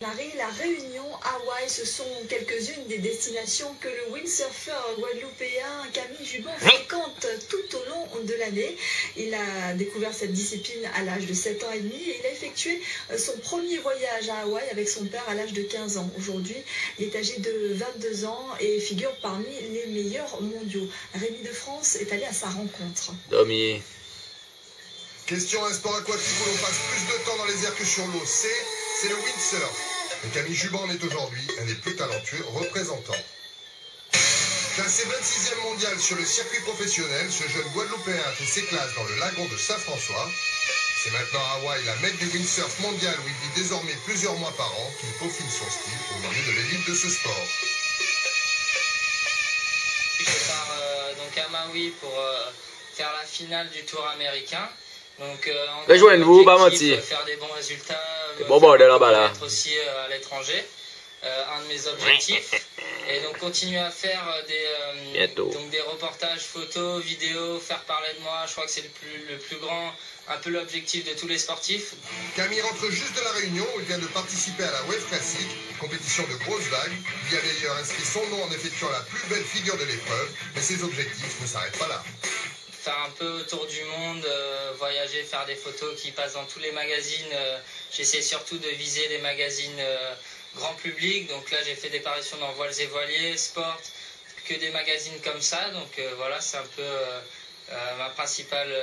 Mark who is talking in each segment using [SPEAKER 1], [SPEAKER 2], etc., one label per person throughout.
[SPEAKER 1] La Réunion, Hawaï, ce sont quelques-unes des destinations que le windsurfer guadeloupéen Camille Jubon fréquente tout au long de l'année. Il a découvert cette discipline à l'âge de 7 ans et demi et il a effectué son premier voyage à Hawaï avec son père à l'âge de 15 ans. Aujourd'hui, il est âgé de 22 ans et figure parmi les meilleurs mondiaux. Rémi de France est allé à sa rencontre.
[SPEAKER 2] Domi.
[SPEAKER 3] Question un sport aquatique où l'on passe plus de temps dans les airs que sur l'eau. C'est le windsurf. Et Camille Jubon est aujourd'hui un des plus talentueux représentants. Classé 26e mondial sur le circuit professionnel, ce jeune Guadeloupéen a fait ses classes dans le lagon de Saint-François. C'est maintenant à Hawaï, la mecque du windsurf mondial, où il vit désormais plusieurs mois par an, qu'il peaufine son style au milieu de l'élite de ce sport.
[SPEAKER 4] Je pars donc à Maui pour faire la finale du Tour américain. Donc
[SPEAKER 2] rejoignez-vous, pas mentir.
[SPEAKER 4] Faire des bons résultats,
[SPEAKER 2] bon bordel là-bas là.
[SPEAKER 4] Être aussi à l'étranger, un de mes objectifs. Et donc continuer à faire des reportages photos, vidéos, faire parler de moi. Je crois que c'est le plus grand, un peu l'objectif de tous les sportifs.
[SPEAKER 3] Camille rentre juste de la Réunion où il vient de participer à la Wave Classic, compétition de grosses vagues. Il a d'ailleurs inscrit son nom en effectuant la plus belle figure de l'épreuve, mais ses objectifs ne s'arrêtent pas là.
[SPEAKER 4] Faire un peu autour du monde, voyager, faire des photos qui passent dans tous les magazines. J'essaie surtout de viser les magazines grand public. Donc là, j'ai fait des parutions dans Voiles et Voiliers, Sport, que des magazines comme ça. Donc voilà, c'est un peu ma principale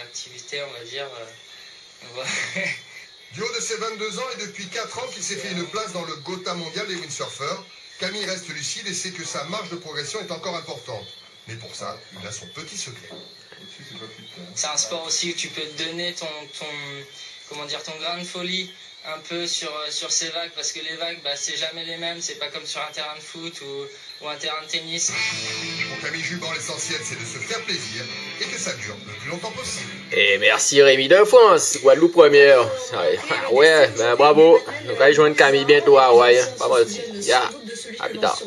[SPEAKER 4] activité, on va dire. Voilà.
[SPEAKER 3] Du haut de ses 22 ans et depuis 4 ans qu'il s'est fait une place dans le Gotha mondial des windsurfers, Camille reste lucide et sait que sa marge de progression est encore importante. Mais pour ça, il a son petit secret.
[SPEAKER 4] C'est un sport aussi où tu peux donner ton grain de folie un peu sur ces vagues, parce que les vagues, c'est jamais les mêmes, c'est pas comme sur un terrain de foot ou un terrain de tennis.
[SPEAKER 3] Pour Camille Jubon, l'essentiel c'est de se faire plaisir et que ça dure le plus longtemps possible.
[SPEAKER 2] Et merci Rémi de France, Guadeloupe première. Ouais, ben bravo. On va rejoindre Camille bientôt à Hawaï. Pas mal. Ya, à plus tard.